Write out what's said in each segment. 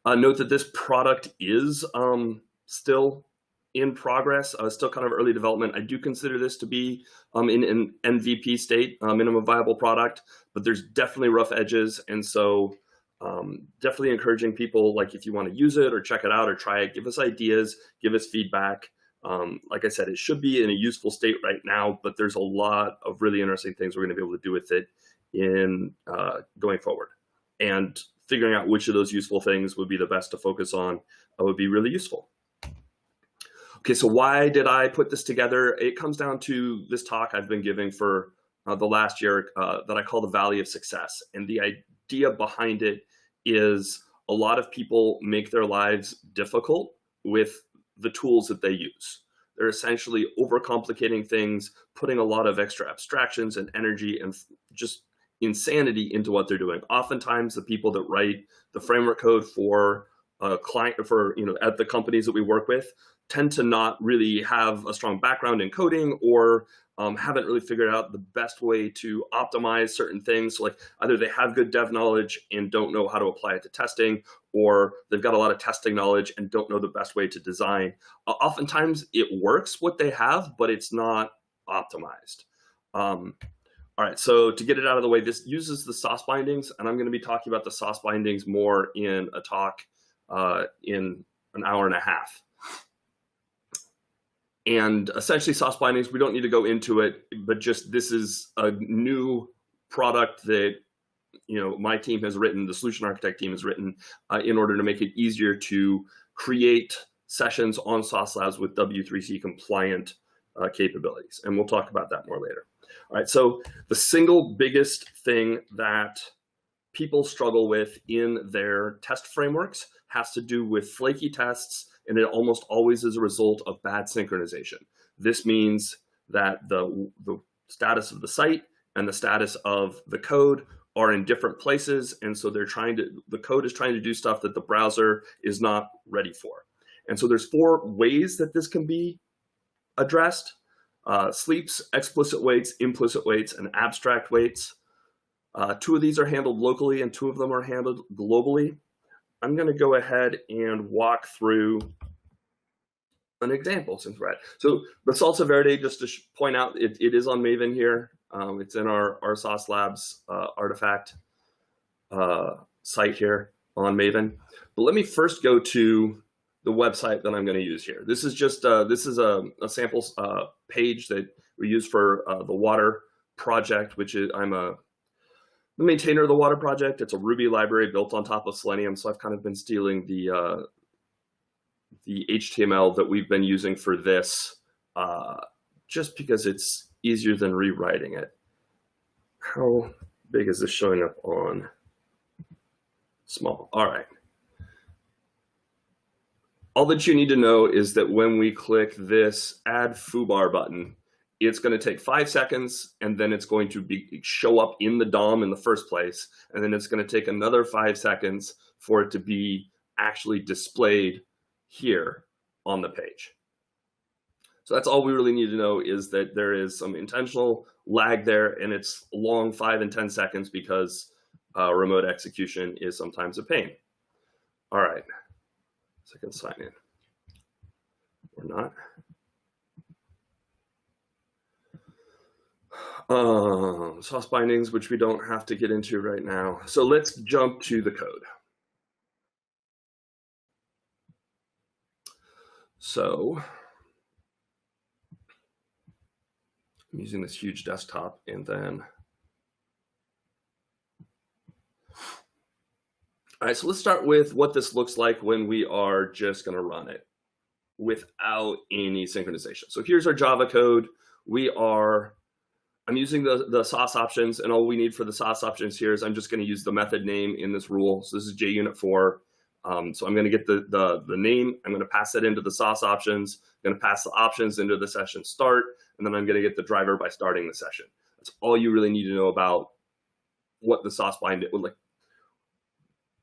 Note that this product is still in progress, still kind of early development. I do consider this to be in an MVP state, minimum viable product, but there's definitely rough edges. And so definitely encouraging people, like if you want to use it or check it out or try it, give us ideas, give us feedback. Like I said, it should be in a useful state right now, but there's a lot of really interesting things we're going to be able to do with it in going forward. And figuring out which of those useful things would be the best to focus on would be really useful. Okay, so why did I put this together? It comes down to this talk I've been giving for the last year that I call the Valley of Success. And the idea behind it is a lot of people make their lives difficult with the tools that they use. They're essentially overcomplicating things, putting a lot of extra abstractions and energy and just insanity into what they're doing. Oftentimes, the people that write the framework code for a client, at the companies that we work with, tend to not really have a strong background in coding or haven't really figured out the best way to optimize certain things. So like either they have good dev knowledge and don't know how to apply it to testing, or they've got a lot of testing knowledge and don't know the best way to design. Oftentimes it works what they have, but it's not optimized. All right, so to get it out of the way, this uses the sauce bindings, and I'm going to be talking about the sauce bindings more in a talk in an hour and a half. And essentially sauce bindings, we don't need to go into it, but just this is a new product that my team has written, the solution architect team has written in order to make it easier to create sessions on Sauce Labs with W3C compliant capabilities. And we'll talk about that more later. All right, so the single biggest thing that people struggle with in their test frameworks has to do with flaky tests, and it almost always is a result of bad synchronization. This means that the status of the site and the status of the code are in different places, and so the code is trying to do stuff that the browser is not ready for. And so there's 4 ways that this can be addressed: sleeps, explicit weights, implicit weights, and abstract weights. 2 of these are handled locally and 2 of them are handled globally. I'm going to go ahead and walk through an example since we're at. So the Salsa Verde, just to point out, it is on Maven here. It's in our Sauce Labs artifact site here on Maven. But let me first go to the website that I'm going to use here. This is just this is a sample page that we use for the water project, which is I'm the maintainer of the water project. It's a Ruby library built on top of Selenium, so I've kind of been stealing the HTML that we've been using for this just because it's easier than rewriting it. How big is this showing up on small? All right. All that you need to know is that when we click this add foobar button, it's going to take 5 seconds, and then it's going to show up in the DOM in the first place, and then it's going to take another 5 seconds for it to be actually displayed here on the page. So that's all we really need to know, is that there is some intentional lag there, and it's long 5 and 10 seconds because remote execution is sometimes a pain. All right, so I can sign in or not. Sauce bindings, which we don't have to get into right now. So let's jump to the code. So I'm using this huge desktop, and then, all right, so let's start with what this looks like when we are just going to run it without any synchronization. So here's our Java code. I'm using the sauce options, and all we need for the sauce options here is I'm just going to use the method name in this rule. So this is JUnit4. So I'm going to get the name. I'm going to pass it into the sauce options. I'm going to pass the options into the session start, and then I'm going to get the driver by starting the session. That's all you really need to know about what the sauce bind would like.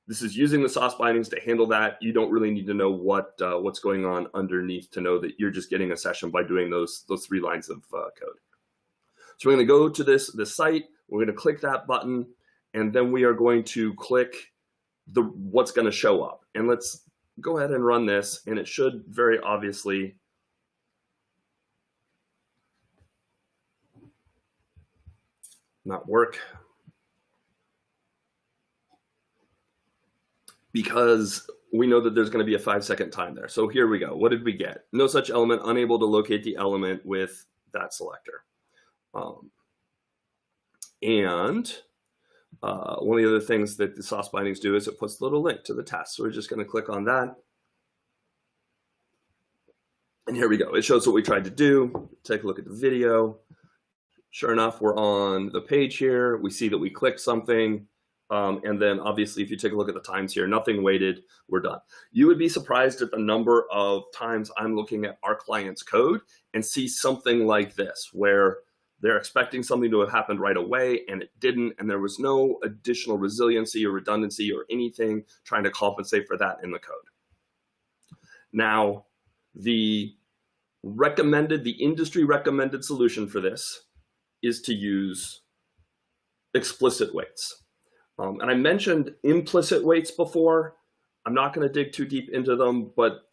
This is using the sauce bindings to handle that. You don't really need to know what's going on underneath to know that you're just getting a session by doing those 3 lines of code. So we're going to go to this site. We're going to click that button, and then we are going to click what's going to show up. And let's go ahead and run this, and it should very obviously not work, because we know that there's going to be a 5-second time there. So here we go. What did we get? No such element, unable to locate the element with that selector. One of the other things that the sauce bindings do is it puts a little link to the test. So we're just going to click on that. And here we go. It shows what we tried to do. Take a look at the video. Sure enough, we're on the page here. We see that we clicked something. And then obviously, if you take a look at the times here, nothing waited, we're done. You would be surprised at the number of times I'm looking at our client's code and see something like this, where they're expecting something to have happened right away and it didn't, and there was no additional resiliency or redundancy or anything trying to compensate for that in the code. Now, the industry recommended solution for this is to use explicit weights. And I mentioned implicit weights before. I'm not going to dig too deep into them, but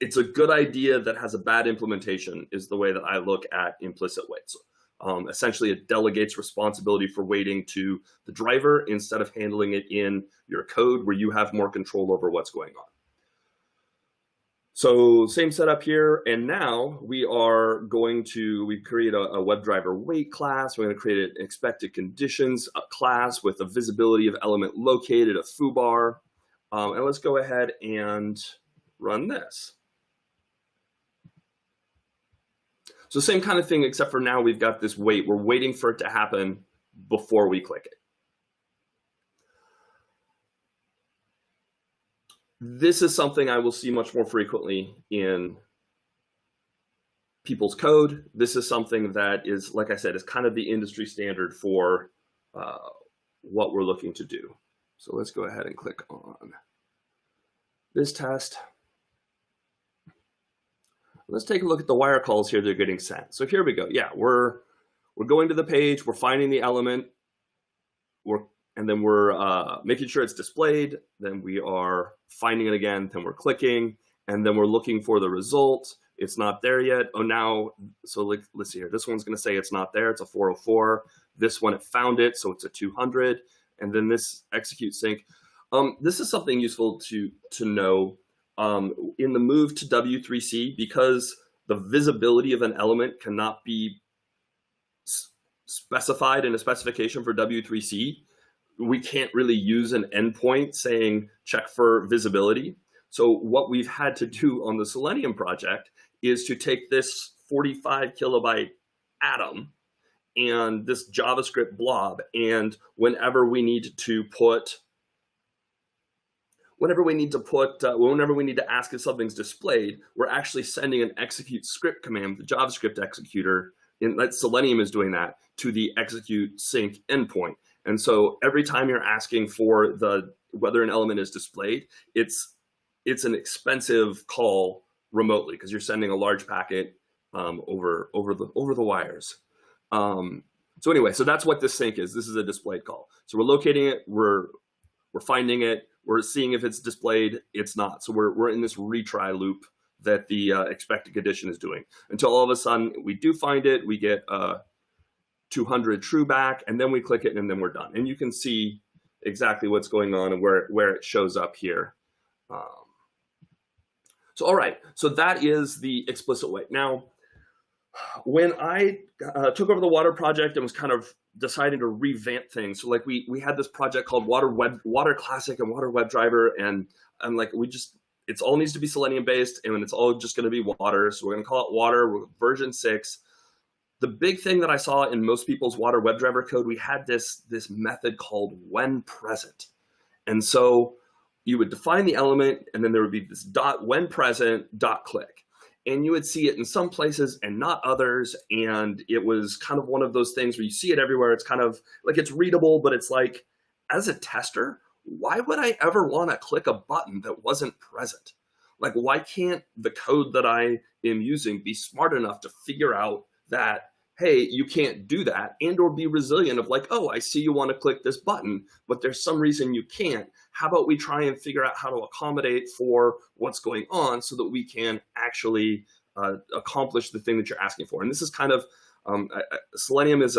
it's a good idea that has a bad implementation is the way that I look at implicit weights. Essentially, it delegates responsibility for weighting to the driver instead of handling it in your code where you have more control over what's going on. So same setup here, and now we are going to, we create a WebDriver weight class. We're going to create an expected conditions class with a visibility of element located, a foobar. And let's go ahead and run this. So same kind of thing, except for now we've got this wait. We're waiting for it to happen before we click it. This is something I will see much more frequently in people's code. This is something that is, like I said, is kind of the industry standard for what we're looking to do. So let's go ahead and click on this test. Let's take a look at the wire calls here that are getting sent. So here we go. Yeah, we're going to the page, we're finding the element, and then we're making sure it's displayed. Then we are finding it again. Then we're clicking, and then we're looking for the result. It's not there yet. Oh, now, so let's see here. This one's going to say it's not there. It's a 404. This one, it found it, so it's a 200. And then this execute sync. This is something useful to know. In the move to W3C, because the visibility of an element cannot be specified in a specification for W3C, we can't really use an endpoint saying check for visibility. So what we've had to do on the Selenium project is to take this 45 kilobyte atom and this JavaScript blob, and whenever we need to ask if something's displayed, we're actually sending an execute script command, the JavaScript executor, that Selenium is doing that, to the execute sync endpoint. And so every time you're asking for whether an element is displayed, it's an expensive call remotely because you're sending a large packet over the wires. So anyway, so that's what this sync is. This is a displayed call. So we're locating it, we're finding it, we're seeing if it's displayed, it's not. So we're in this retry loop that the expected condition is doing until all of a sudden we do find it, we get 200 true back, and then we click it and then we're done. And you can see exactly what's going on and where it shows up here. So all right, so that is the explicit weight. Now, when I took over the Water project and was kind of deciding to revamp things, so like we had this project called Water Classic and Water WebDriver, and like it all needs to be Selenium based, and it's all just going to be Water. So we're going to call it Water. We're version 6. The big thing that I saw in most people's Water WebDriver code, we had this method called when present, and so you would define the element, and then there would be this dot when present dot click. And you would see it in some places and not others. And it was kind of one of those things where you see it everywhere. It's kind of like it's readable, but it's like, as a tester, why would I ever want to click a button that wasn't present? Like, why can't the code that I am using be smart enough to figure out that hey, you can't do that, and or be resilient of like, oh, I see you want to click this button, but there's some reason you can't. How about we try and figure out how to accommodate for what's going on so that we can actually accomplish the thing that you're asking for. And this is kind of, Selenium is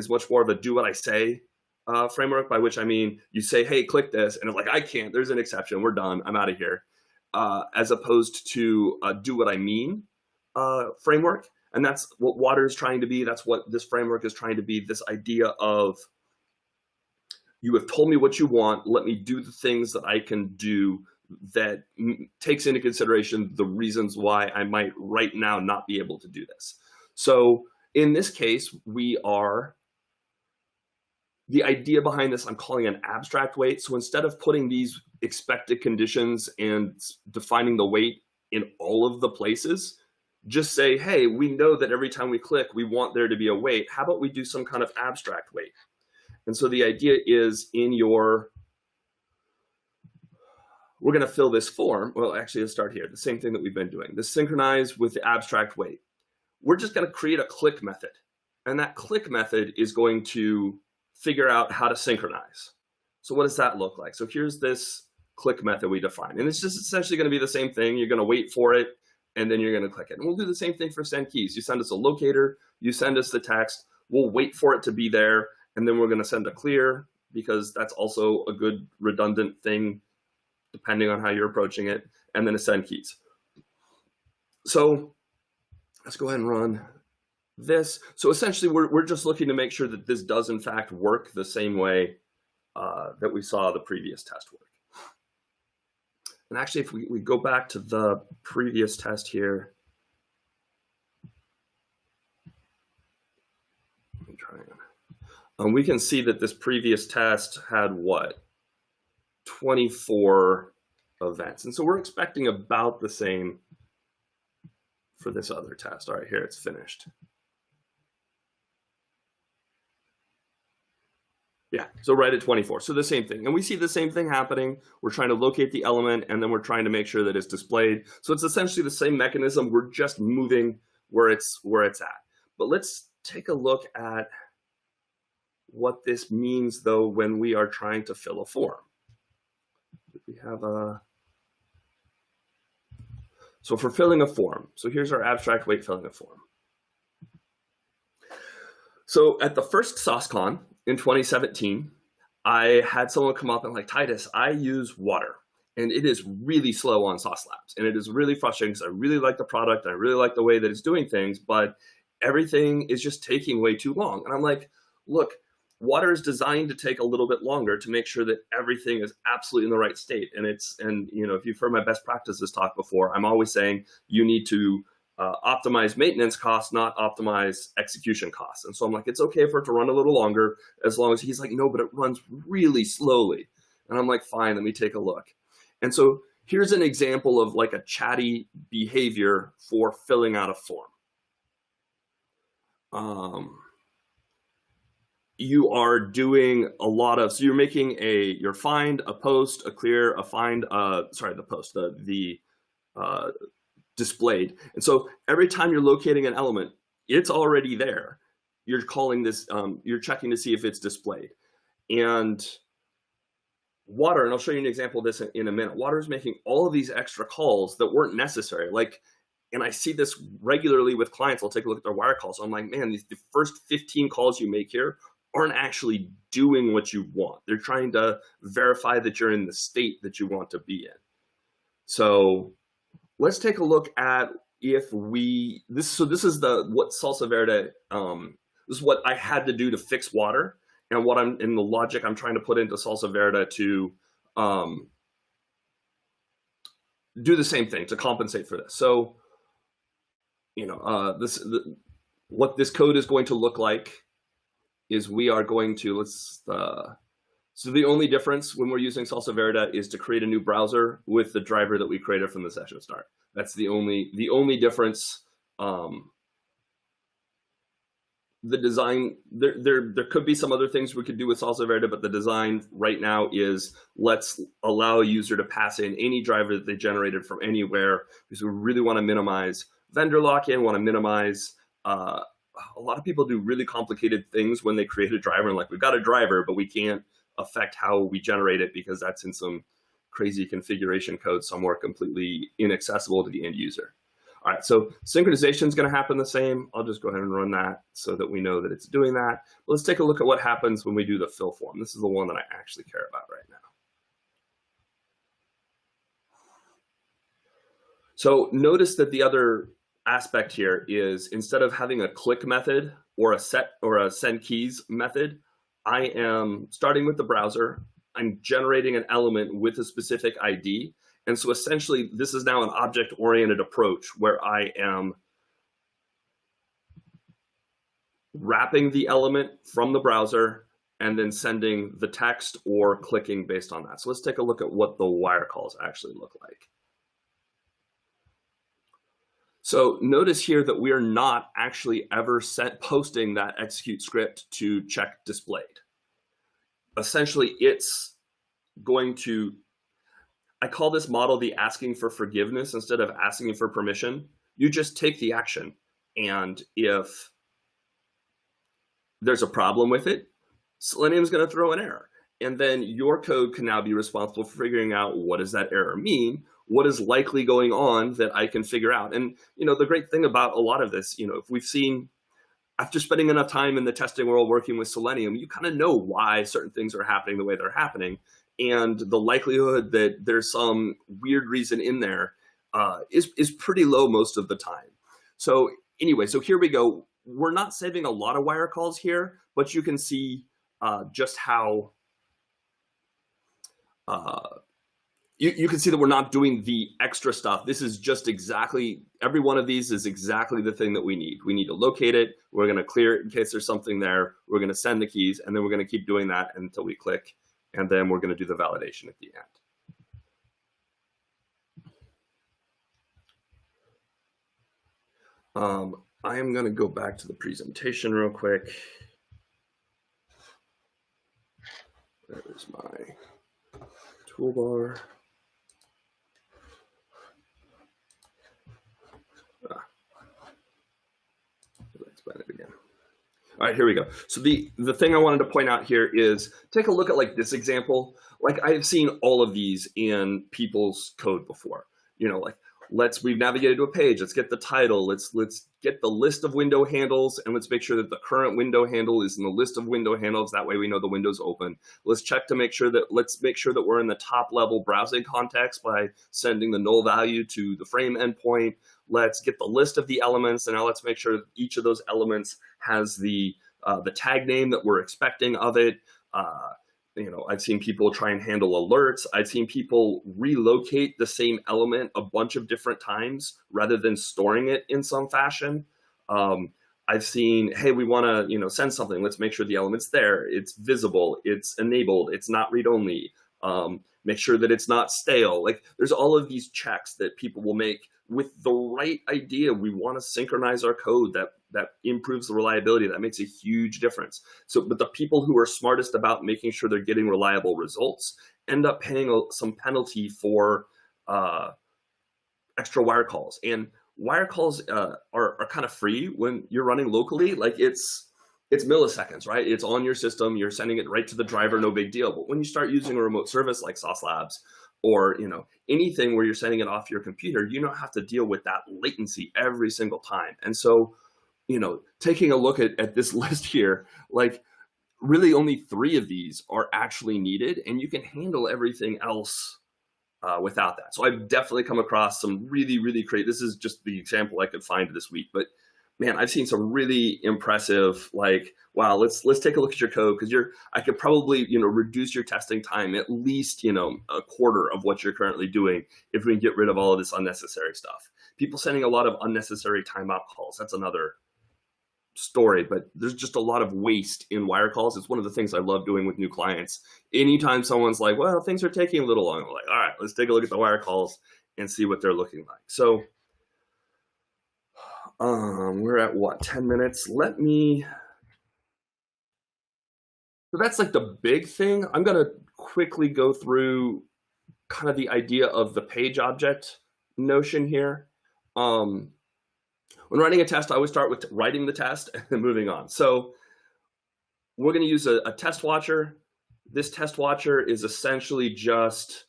much more of a do what I say framework, by which I mean you say, hey, click this, and it's like, I can't, there's an exception, we're done, I'm out of here, as opposed to do what I mean framework. And that's what water is trying to be. That's what this framework is trying to be, this idea of, you have told me what you want, let me do the things that I can do that takes into consideration the reasons why I might right now not be able to do this. So in this case, the idea behind this, I'm calling an abstract weight. So instead of putting these expected conditions and defining the weight in all of the places, just say, hey, we know that every time we click, we want there to be a weight. How about we do some kind of abstract weight? And so the idea is we're going to fill this form. Well, actually, let's start here. The same thing that we've been doing. This synchronize with the abstract weight. We're just going to create a click method. And that click method is going to figure out how to synchronize. So what does that look like? So here's this click method we define. And it's just essentially going to be the same thing. You're going to wait for it, and then you're going to click it. And we'll do the same thing for send keys. You send us a locator, you send us the text, we'll wait for it to be there, and then we're going to send a clear, because that's also a good redundant thing depending on how you're approaching it, and then a send keys. So let's go ahead and run this. So essentially, we're just looking to make sure that this does in fact work the same way that we saw the previous test work. And actually, if we go back to the previous test here, let me try it. We can see that this previous test had what? 24 events. And so we're expecting about the same for this other test. All right, here it's finished. Yeah, so right at 24. So the same thing. And we see the same thing happening. We're trying to locate the element, and then we're trying to make sure that it's displayed. So it's essentially the same mechanism. We're just moving where it's at. But let's take a look at what this means, though, when we are trying to fill a form. We have so for filling a form, so here's our abstract weight filling a form. So at the first SOSCon in 2017, I had someone come up and like, Titus, I use water, and it is really slow on Sauce Labs, and it is really frustrating because I really like the product, and I really like the way that it's doing things, but everything is just taking way too long. And I'm like, look, water is designed to take a little bit longer to make sure that everything is absolutely in the right state. And you know, if you've heard my best practices talk before, I'm always saying you need to optimize maintenance costs, not optimize execution costs. And so I'm like, it's okay for it to run a little longer, as long as he's like, no, but it runs really slowly. And I'm like, fine, let me take a look. And so here's an example of like a chatty behavior for filling out a form. You are doing a lot of, so you're making your find, a post, a clear, a find, sorry, the post, the displayed. And so every time you're locating an element, it's already there. You're calling this, you're checking to see if it's displayed. And water, and I'll show you an example of this in a minute, water is making all of these extra calls that weren't necessary. Like, and I see this regularly with clients. I'll take a look at their wire calls. I'm like, man, the first 15 calls you make here aren't actually doing what you want. They're trying to verify that you're in the state that you want to be in. So let's take a look at if this is what Salsa Verde, this is what I had to do to fix water, and what I'm in the logic I'm trying to put into Salsa Verde to do the same thing to compensate for this. So, you know, what this code is going to look like is we are going to, so the only difference when we're using Salsa Verde is to create a new browser with the driver that we created from the session start. That's the only difference. The design, there could be some other things we could do with Salsa Verde, but the design right now is let's allow a user to pass in any driver that they generated from anywhere, because we really want to minimize vendor lock-in, want to minimize a lot of people do really complicated things when they create a driver, and like, we've got a driver, but we can't affect how we generate it because that's in some crazy configuration code somewhere completely inaccessible to the end user. All right, so synchronization is going to happen the same. I'll just go ahead and run that so that we know that it's doing that. Let's take a look at what happens when we do the fill form. This is the one that I actually care about right now. So notice that the other aspect here is, instead of having a click method or a set or a send keys method, I am starting with the browser. I'm generating an element with a specific ID. And so essentially, this is now an object-oriented approach where I am wrapping the element from the browser and then sending the text or clicking based on that. So let's take a look at what the wire calls actually look like. So notice here that we are not actually ever posting that execute script to check displayed. Essentially, it's going to, I call this model the asking for forgiveness instead of asking for permission. You just take the action, and if there's a problem with it, Selenium is going to throw an error. And then your code can now be responsible for figuring out, what does that error mean? What is likely going on that I can figure out? And the great thing about a lot of this, if we've seen, after spending enough time in the testing world working with Selenium, you kind of know why certain things are happening the way they're happening. And the likelihood that there's some weird reason in there is pretty low most of the time. So anyway, so here we go. We're not saving a lot of wire calls here, but you can see just how you can see that we're not doing the extra stuff. This is just exactly, every one of these is exactly the thing that we need. We need to locate it. We're going to clear it in case there's something there. We're going to send the keys, and then we're going to keep doing that until we click, and then we're going to do the validation at the end. I am going to go back to the presentation real quick. There's my toolbar. Let's explain it again. All right, here we go. So the thing I wanted to point out here is, take a look at like this example. Like, I have seen all of these in people's code before. Like, we've navigated to a page. Let's get the title. Let's get the list of window handles, and let's make sure that the current window handle is in the list of window handles. That way we know the window's open. Let's check to make sure that, we're in the top level browsing context by sending the null value to the frame endpoint. Let's get the list of the elements, and now let's make sure that each of those elements has the tag name that we're expecting of it. I've seen people try and handle alerts. I've seen people relocate the same element a bunch of different times rather than storing it in some fashion. I've seen, hey, we want to send something. Let's make sure the element's there. It's visible. It's enabled. It's not read-only. Make sure that it's not stale. Like, there's all of these checks that people will make with the right idea. We want to synchronize our code. That improves the reliability. That makes a huge difference. But the people who are smartest about making sure they're getting reliable results end up paying some penalty for extra wire calls. And wire calls are kind of free when you're running locally. Like, it's milliseconds, right? It's on your system. You're sending it right to the driver, no big deal. But when you start using a remote service like Sauce Labs, or anything where you're sending it off your computer, you don't have to deal with that latency every single time. And so, taking a look at this list here, like, really only 3 of these are actually needed, and you can handle everything else without that. So I've definitely come across some really, really great, this is just the example I could find this week, but man, I've seen some really impressive, like, wow, let's take a look at your code, because I could probably, reduce your testing time at least, a quarter of what you're currently doing if we can get rid of all of this unnecessary stuff. People sending a lot of unnecessary timeout calls. That's another story, but there's just a lot of waste in wire calls. It's one of the things I love doing with new clients. Anytime someone's like, well, things are taking a little long, I'm like, all right, let's take a look at the wire calls and see what they're looking like. So we're at what, 10 minutes? So that's like the big thing. I'm going to quickly go through kind of the idea of the page object notion here. When writing a test, I always start with writing the test and then moving on. So we're going to use a test watcher. This test watcher is essentially just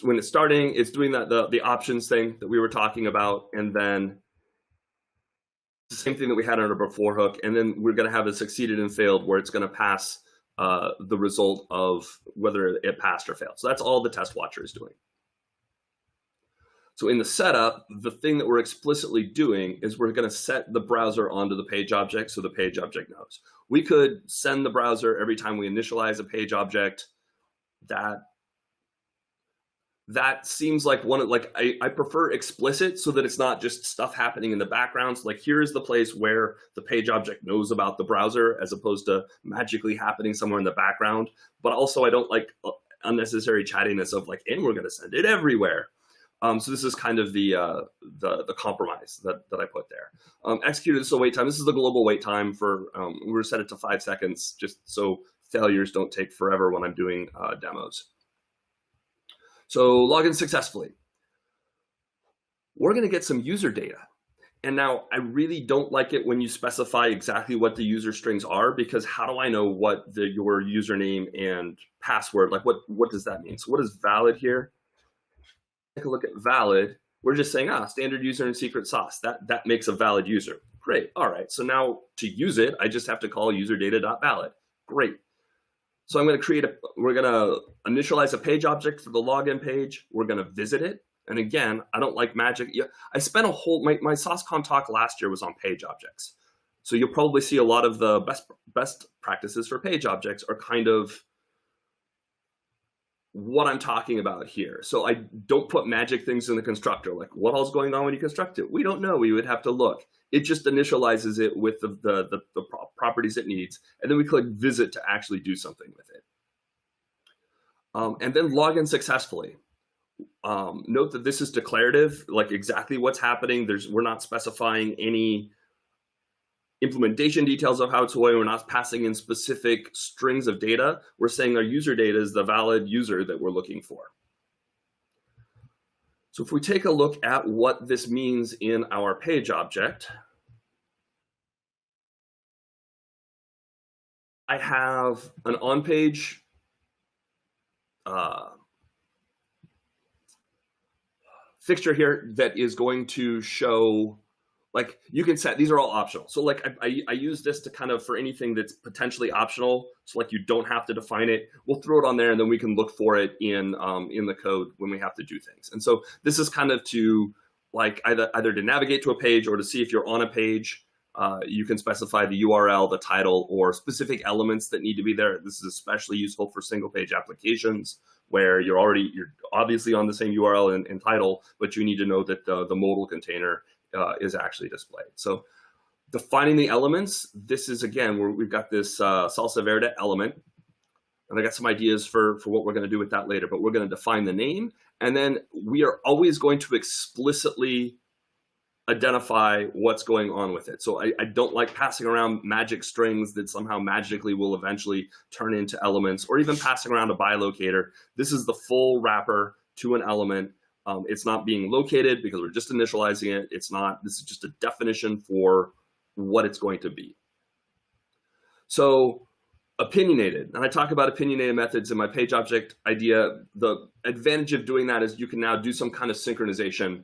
when it's starting, it's doing the options thing that we were talking about, and then the same thing that we had on our before hook, and then we're going to have a succeeded and failed where it's going to pass the result of whether it passed or failed. So that's all the test watcher is doing. So in the setup, the thing that we're explicitly doing is we're going to set the browser onto the page object so the page object knows. We could send the browser every time we initialize a page object. That seems like I prefer explicit so that it's not just stuff happening in the background. So like here's the place where the page object knows about the browser as opposed to magically happening somewhere in the background. But also I don't like unnecessary chattiness of like, and we're going to send it everywhere. So this is kind of the compromise that I put there. Executed, so wait time. This is the global wait time for, we're set it to 5 seconds just so failures don't take forever when I'm doing demos. So login successfully. We're going to get some user data. And now I really don't like it when you specify exactly what the user strings are, because how do I know what your username and password, like what does that mean? So what is valid here? Take a look at valid. We're just saying, standard user and secret sauce. That makes a valid user. Great. All right. So now to use it, I just have to call userdata.valid. Great. So I'm going to we're going to initialize a page object for the login page. We're going to visit it. And again, I don't like magic. I spent my SauceCon talk last year was on page objects. So you'll probably see a lot of the best practices for page objects are kind of what I'm talking about here. So I don't put magic things in the constructor, like what all's going on when you construct it. We don't know. We would have to look. It just initializes it with the properties it needs. And then we click visit to actually do something with it. And then login successfully. Note that this is declarative, like exactly what's happening. We're not specifying any implementation details of how it's going. We're not passing in specific strings of data. We're saying our user data is the valid user that we're looking for. So if we take a look at what this means in our page object, I have an on-page fixture here that is going to show, like you can set, these are all optional. So like I use this to kind of, for anything that's potentially optional, so like you don't have to define it, we'll throw it on there and then we can look for it in the code when we have to do things. And so this is kind of to like either to navigate to a page or to see if you're on a page. You can specify the URL, the title, or specific elements that need to be there. This is especially useful for single page applications where you're obviously on the same URL and title, but you need to know that the modal container is actually displayed. So defining the elements, this is again where we've got this salsa verde element, and I got some ideas for what we're going to do with that later, but we're going to define the name, and then we are always going to explicitly identify what's going on with it. So I don't like passing around magic strings that somehow magically will eventually turn into elements, or even passing around a bilocator. This is the full wrapper to an element. It's not being located because we're just initializing it. This is just a definition for what it's going to be. So opinionated, and I talk about opinionated methods in my page object idea. The advantage of doing that is you can now do some kind of synchronization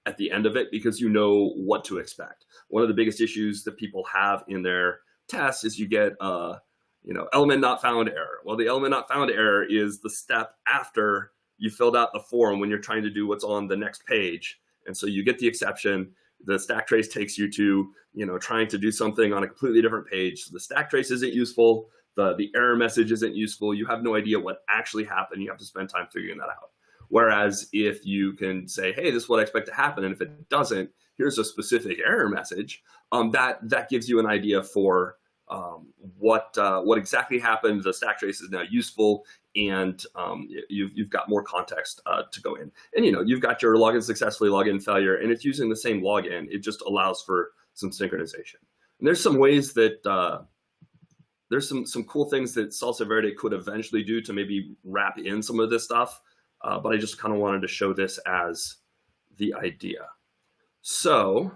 at the end of it because you know what to expect. One of the biggest issues that people have in their tests is you get element not found error. Well, the element not found error is the step after you filled out the form when you're trying to do what's on the next page. And so you get the exception. The stack trace takes you to, trying to do something on a completely different page. So the stack trace isn't useful. The error message isn't useful. You have no idea what actually happened. You have to spend time figuring that out. Whereas if you can say, hey, this is what I expect to happen, and if it doesn't, here's a specific error message, that gives you an idea for what exactly happened. The stack trace is now useful, and you've got more context to go in. And you've got your login successfully, login failure, and it's using the same login. It just allows for some synchronization. And there's some ways that there's some cool things that Salsa Verde could eventually do to maybe wrap in some of this stuff. But I just kind of wanted to show this as, the idea. So,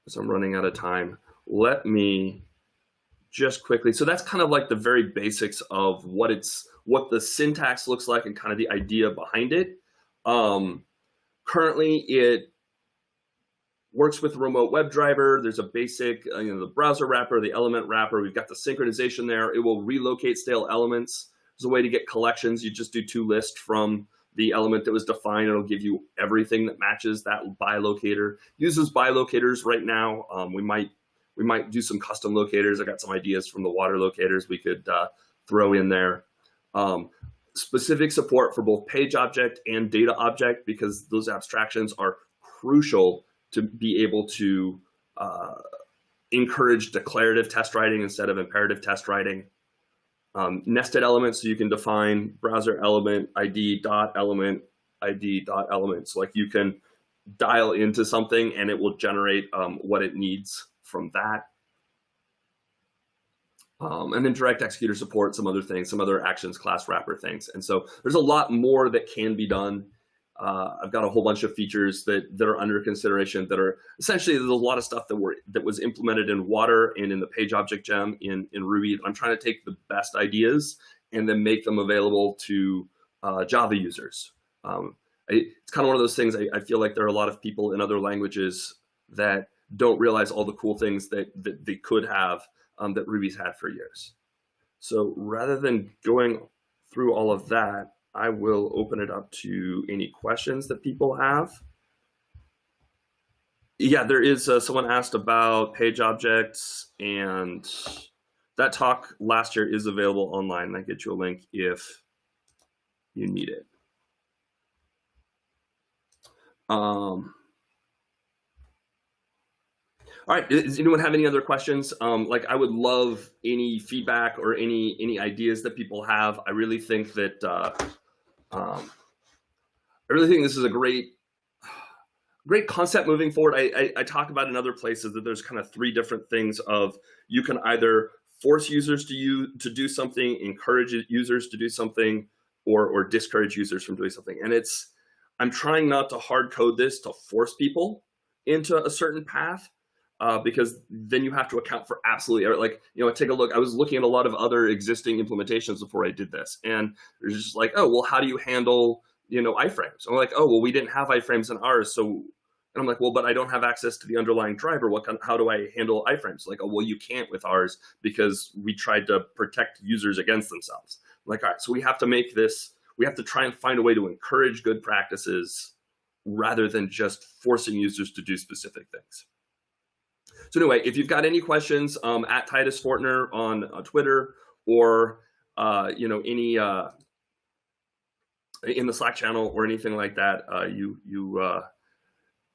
as I'm running out of time, let me just quickly, so that's kind of like the very basics of what the syntax looks like and kind of the idea behind it. Currently, it works with the remote WebDriver. There's a basic, the browser wrapper, the element wrapper. We've got the synchronization there. It will relocate stale elements. There's a way to get collections. You just do toList from the element that was defined. It'll give you everything that matches that by locator. Uses by locators right now. We might do some custom locators. I got some ideas from the water locators we could throw in there. Specific support for both page object and data object, because those abstractions are crucial to be able to encourage declarative test writing instead of imperative test writing. Nested elements, so you can define browser element ID dot element ID dot element. So like you can dial into something and it will generate what it needs from that. And then direct executor support, some other things, some other actions class wrapper things. And so there's a lot more that can be done. I've got a whole bunch of features that are under consideration that are essentially, there's a lot of stuff that was implemented in Water and in the page object gem in Ruby. I'm trying to take the best ideas and then make them available to Java users. It's kind of one of those things, I feel like there are a lot of people in other languages that don't realize all the cool things that they could have that Ruby's had for years. So rather than going through all of that, I will open it up to any questions that people have. Yeah, there is someone asked about page objects, and that talk last year is available online. I get you a link if you need it. All right, does anyone have any other questions? Like, I would love any feedback or any ideas that people have. I really think that this is a great concept moving forward. I talk about in other places that there's kind of three different things of, you can either force users to do something, encourage users to do something, or discourage users from doing something. And I'm trying not to hard code this to force people into a certain path. Because then you have to account for absolutely, like, take a look. I was looking at a lot of other existing implementations before I did this, and it's just like, oh, well, how do you handle, iframes? I'm like, oh, well, we didn't have iframes in ours, so, and I'm like, well, but I don't have access to the underlying driver. How do I handle iframes? Like, oh, well, you can't with ours because we tried to protect users against themselves. I'm like, all right, so we have to try and find a way to encourage good practices rather than just forcing users to do specific things. So anyway, if you've got any questions, at Titus Fortner on Twitter, or any in the Slack channel or anything like that, you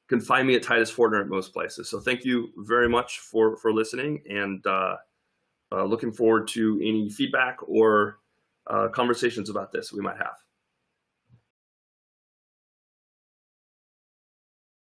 can find me at Titus Fortner at most places. So thank you very much for listening, and looking forward to any feedback or conversations about this we might have.